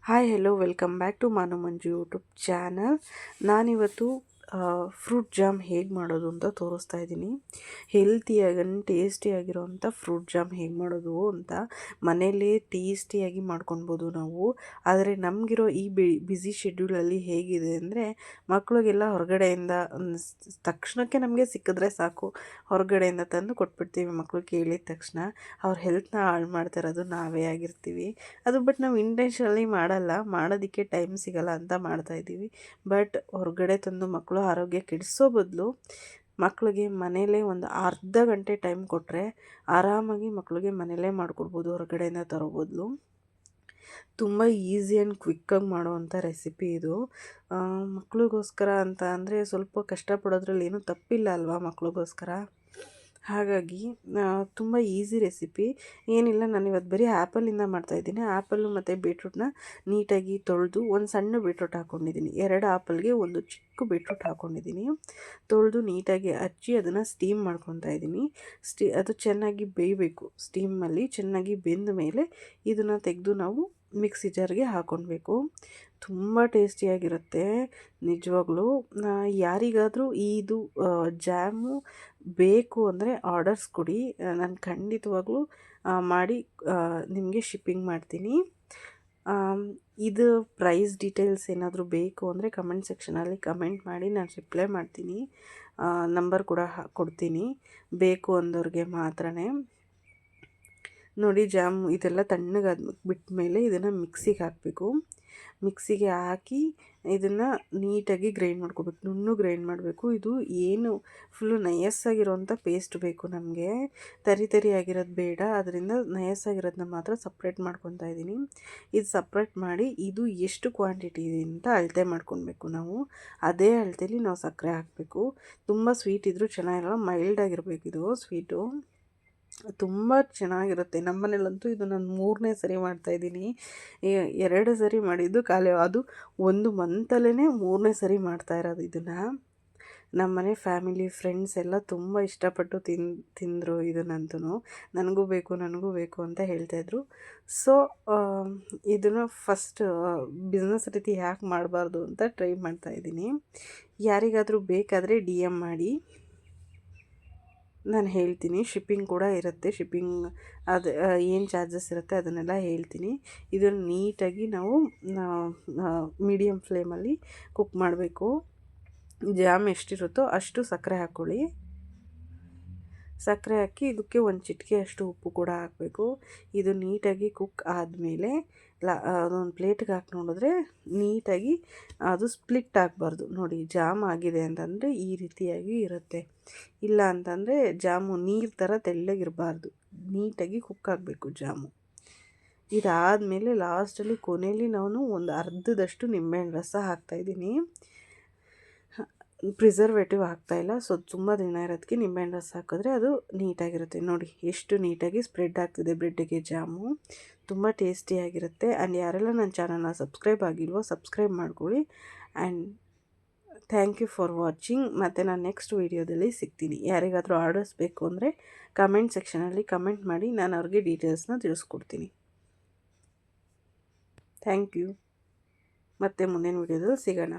Hi hello welcome back to Manu Manju YouTube channel. ನಾನಿವತ್ತು fruit jam ಹೇಗೆ ಮಾಡೋದು ಅಂತ ತೋರಿಸ್ತಾ ಇದ್ದೀನಿ. ಹೆಲ್ತಿಯಾಗಿ ಟೇಸ್ಟಿಯಾಗಿರೋವಂಥ ಫ್ರೂಟ್ ಜಾಮ್ ಹೇಗೆ ಮಾಡೋದು ಅಂತ ಮನೇಲೇ ಟೇಸ್ಟಿಯಾಗಿ ಮಾಡ್ಕೊಳ್ಬೋದು ನಾವು. ಆದರೆ ನಮಗಿರೋ ಈ ಬ್ಯುಸಿ ಶೆಡ್ಯೂಲಲ್ಲಿ ಹೇಗಿದೆ ಅಂದರೆ ಮಕ್ಕಳಿಗೆಲ್ಲ ಹೊರಗಡೆಯಿಂದ ತಕ್ಷಣಕ್ಕೆ ನಮಗೆ ಸಿಕ್ಕಿದ್ರೆ ಸಾಕು, ಹೊರಗಡೆಯಿಂದ ತಂದು ಕೊಟ್ಬಿಡ್ತೀವಿ. ಮಕ್ಕಳು ಕೇಳಿದ ತಕ್ಷಣ ಅವ್ರ ಹೆಲ್ತ್ನ ಹಾಳು ಮಾಡ್ತಾ ಇರೋದು ನಾವೇ ಆಗಿರ್ತೀವಿ. ಅದು ಬಟ್ ನಾವು ಇಂಟೆನ್ಷನಲಿ ಮಾಡೋದಕ್ಕೆ ಟೈಮ್ ಸಿಗಲ್ಲ ಅಂತ ಮಾಡ್ತಾಯಿದ್ದೀವಿ. ಬಟ್ ಹೊರಗಡೆ ತಂದು ಮಕ್ಕಳು ಆರೋಗ್ಯ ಕೆಡಿಸೋ ಬದಲು ಮಕ್ಕಳಿಗೆ ಮನೇಲೇ ಒಂದು ಅರ್ಧ ಗಂಟೆ ಟೈಮ್ ಕೊಟ್ಟರೆ ಆರಾಮಾಗಿ ಮಕ್ಕಳಿಗೆ ಮನೇಲೇ ಮಾಡಿಕೊಡ್ಬೋದು, ಹೊರಗಡೆಯಿಂದ ತರೋ ಬದಲು. ತುಂಬ ಈಸಿ ಆ್ಯಂಡ್ ಕ್ವಿಕ್ಕಾಗಿ ಮಾಡೋವಂಥ ರೆಸಿಪಿ ಇದು. ಮಕ್ಳಿಗೋಸ್ಕರ ಅಂತ ಅಂದರೆ ಸ್ವಲ್ಪ ಕಷ್ಟಪಡೋದ್ರಲ್ಲಿ ಏನೂ ತಪ್ಪಿಲ್ಲ ಅಲ್ವಾ ಮಕ್ಳಿಗೋಸ್ಕರ. ಹಾಗಾಗಿ ತುಂಬ ಈಸಿ ರೆಸಿಪಿ. ಏನಿಲ್ಲ, ನಾನಿವತ್ತು ಬರೀ ಆ್ಯಪಲಿಂದ ಮಾಡ್ತಾಯಿದ್ದೀನಿ. ಆ್ಯಪಲ್ಲು ಮತ್ತು ಬೀಟ್ರೂಟ್ನ ನೀಟಾಗಿ ತೊಳೆದು ಒಂದು ಸಣ್ಣ ಬೀಟ್ರೂಟ್ ಹಾಕ್ಕೊಂಡಿದ್ದೀನಿ. 2 ಆ್ಯಪಲ್ಗೆ ಒಂದು ಚಿಕ್ಕ ಬೀಟ್ರೂಟ್ ಹಾಕ್ಕೊಂಡಿದ್ದೀನಿ. ತೊಳೆದು ನೀಟಾಗಿ ಹಚ್ಚಿ ಅದನ್ನು ಸ್ಟೀಮ್ ಮಾಡ್ಕೊತಾ ಇದ್ದೀನಿ. ಅದು ಚೆನ್ನಾಗಿ ಬೇಯಬೇಕು. ಸ್ಟೀಮಲ್ಲಿ ಚೆನ್ನಾಗಿ ಬೆಂದ ಮೇಲೆ ಇದನ್ನು ತೆಗೆದು ನಾವು ಮಿಕ್ಸಿ ಜಾರ್ಗೆ ಹಾಕ್ಕೊಳ್ಬೇಕು. ತುಂಬ ಟೇಸ್ಟಿಯಾಗಿರುತ್ತೆ ನಿಜವಾಗ್ಲೂ. ಯಾರಿಗಾದರೂ ಇದು ಜಾಮು ಬೇಕು ಅಂದರೆ ಆರ್ಡರ್ಸ್ ಕೊಡಿ, ನಾನು ಖಂಡಿತವಾಗ್ಲೂ ಮಾಡಿ ನಿಮಗೆ ಶಿಪ್ಪಿಂಗ್ ಮಾಡ್ತೀನಿ. ಇದು ಪ್ರೈಸ್ ಡೀಟೇಲ್ಸ್ ಏನಾದರೂ ಬೇಕು ಅಂದರೆ ಕಮೆಂಟ್ ಸೆಕ್ಷನಲ್ಲಿ ಕಮೆಂಟ್ ಮಾಡಿ, ನಾನು ರಿಪ್ಲೈ ಮಾಡ್ತೀನಿ. ನಂಬರ್ ಕೂಡ ಕೊಡ್ತೀನಿ ಬೇಕು ಅಂದವ್ರಿಗೆ ಮಾತ್ರನೇ. ನೋಡಿ, ಜಾಮು ಇದೆಲ್ಲ ತಣ್ಣಗಾದ ಬಿಟ್ಟ ಮೇಲೆ ಇದನ್ನು ಮಿಕ್ಸಿಗೆ ಹಾಕಬೇಕು. ಮಿಕ್ಸಿಗೆ ಹಾಕಿ ಇದನ್ನು ನೀಟಾಗಿ ಗ್ರೈಂಡ್ ಮಾಡ್ಕೋಬೇಕು. ನುಣ್ಣು ಗ್ರೈಂಡ್ ಮಾಡಬೇಕು. ಇದು ಏನು ಫುಲ್ಲು ನಯಸ್ಸಾಗಿರೋವಂಥ ಪೇಸ್ಟ್ ಬೇಕು ನಮಗೆ, ತರಿ ಆಗಿರೋದು ಬೇಡ. ಅದರಿಂದ ನಯಸ್ಸಾಗಿರೋದನ್ನ ಮಾತ್ರ ಸಪ್ರೇಟ್ ಮಾಡ್ಕೊತಾ ಇದ್ದೀನಿ. ಇದು ಸಪ್ರೇಟ್ ಮಾಡಿ ಇದು ಎಷ್ಟು ಕ್ವಾಂಟಿಟಿ ಇದೆ ಅಂತ ಅಳತೆ ಮಾಡ್ಕೊಳ್ಬೇಕು ನಾವು. ಅದೇ ಅಳತೆಯಲ್ಲಿ ನಾವು ಸಕ್ಕರೆ ಹಾಕಬೇಕು. ತುಂಬ ಸ್ವೀಟ್ ಇದ್ದರೂ ಚೆನ್ನಾಗಿರಲ್ಲ, ಮೈಲ್ಡಾಗಿರಬೇಕು ಇದು ಸ್ವೀಟು. ತುಂಬ ಚೆನ್ನಾಗಿರುತ್ತೆ. ನಮ್ಮ ಮನೇಲಂತೂ ಇದು ನಾನು 3ನೇ ಸರಿ ಮಾಡ್ತಾಯಿದ್ದೀನಿ. 2 ಸರಿ ಮಾಡಿದ್ದು ಖಾಲಿ, ಅದು 1 ಮಂತಲ್ಲೇ 3ನೇ ಸರಿ ಮಾಡ್ತಾ ಇರೋದು ಇದನ್ನು. ನಮ್ಮ ಮನೆ ಫ್ಯಾಮಿಲಿ ಫ್ರೆಂಡ್ಸ್ ಎಲ್ಲ ತುಂಬ ಇಷ್ಟಪಟ್ಟು ತಿಂದರು ಇದನ್ನಂತೂ. ನನಗೂ ಬೇಕು ಅಂತ ಹೇಳ್ತಾಯಿದ್ರು. ಸೊ ಇದನ್ನು ಫಸ್ಟ್ ಬಿಸ್ನೆಸ್ ರೀತಿ ಯಾಕೆ ಮಾಡಬಾರ್ದು ಅಂತ ಟ್ರೈ ಮಾಡ್ತಾಯಿದ್ದೀನಿ. ಯಾರಿಗಾದರೂ ಬೇಕಾದರೆ DM ಮಾಡಿ, ನಾನು ಹೇಳ್ತೀನಿ. ಶಿಪ್ಪಿಂಗ್ ಕೂಡ ಇರುತ್ತೆ. ಶಿಪ್ಪಿಂಗ್ ಅದು ಏನು ಚಾರ್ಜಸ್ ಇರುತ್ತೆ ಅದನ್ನೆಲ್ಲ ಹೇಳ್ತೀನಿ. ಇದನ್ನು ನೀಟಾಗಿ ನಾವು ಮೀಡಿಯಮ್ ಫ್ಲೇಮಲ್ಲಿ ಕುಕ್ ಮಾಡಬೇಕು. ಜಾಮ್ ಎಷ್ಟಿರುತ್ತೋ ಅಷ್ಟು ಸಕ್ಕರೆ ಹಾಕ್ಕೊಳ್ಳಿ. ಸಕ್ಕರೆ ಹಾಕಿ ಇದಕ್ಕೆ ಒಂದು ಚಿಟಿಕೆ ಅಷ್ಟು ಉಪ್ಪು ಕೂಡ ಹಾಕಬೇಕು. ಇದು ನೀಟಾಗಿ ಕುಕ್ ಆದಮೇಲೆ ಅದೊಂದು ಪ್ಲೇಟ್ಗೆ ಹಾಕಿ ನೋಡಿದ್ರೆ ನೀಟಾಗಿ ಅದು ಸ್ಪ್ಲಿಟ್ ಆಗಬಾರ್ದು. ನೋಡಿ, ಜಾಮ್ ಆಗಿದೆ ಅಂತಂದರೆ ಈ ರೀತಿಯಾಗಿ ಇರುತ್ತೆ. ಇಲ್ಲ ಅಂತಂದರೆ ಜಾಮು ನೀರು ಥರ ತೆಳ್ಳಗಿರಬಾರ್ದು, ನೀಟಾಗಿ ಕುಕ್ ಆಗಬೇಕು ಜಾಮು. ಇದಾದಮೇಲೆ ಲಾಸ್ಟಲ್ಲಿ ಕೊನೆಯಲ್ಲಿ ನಾನು ಒಂದು ಅರ್ಧದಷ್ಟು ನಿಂಬೆಹಣ್ಣು ರಸ ಹಾಕ್ತಾಯಿದ್ದೀನಿ. ಪ್ರಿಸರ್ವೇಟಿವ್ ಹಾಕ್ತಾಯಿಲ್ಲ. ಸೊ ತುಂಬ ದಿನ ಇರೋದಕ್ಕೆ ನಿಂಬೆಹಣ್ಣು ರಸ ಹಾಕಿದ್ರೆ ಅದು ನೀಟಾಗಿರುತ್ತೆ. ನೋಡಿ ಎಷ್ಟು ನೀಟಾಗಿ ಸ್ಪ್ರೆಡ್ ಆಗ್ತಿದೆ ಬ್ರೆಡ್ಡಿಗೆ ಜಾಮು. ತುಂಬ ಟೇಸ್ಟಿಯಾಗಿರುತ್ತೆ. ಆ್ಯಂಡ್ ಯಾರೆಲ್ಲ ನನ್ನ ಚಾನಲ್ನ ಸಬ್ಸ್ಕ್ರೈಬ್ ಆಗಿಲ್ವೋ ಸಬ್ಸ್ಕ್ರೈಬ್ ಮಾಡ್ಕೊಳ್ಳಿ. And thank you for watching. ಮತ್ತು ನಾನು ನೆಕ್ಸ್ಟ್ ವೀಡಿಯೋದಲ್ಲಿ ಸಿಗ್ತೀನಿ. ಯಾರಿಗಾದರೂ ಆರ್ಡರ್ಸ್ ಬೇಕು ಅಂದರೆ ಕಮೆಂಟ್ ಸೆಕ್ಷನಲ್ಲಿ ಕಮೆಂಟ್ ಮಾಡಿ, ನಾನು ಅವ್ರಿಗೆ ಡೀಟೇಲ್ಸ್ನ ತಿಳಿಸ್ಕೊಡ್ತೀನಿ. Thank you. ಮತ್ತು ಮುಂದಿನ ವೀಡಿಯೋದಲ್ಲಿ ಸಿಗೋಣ.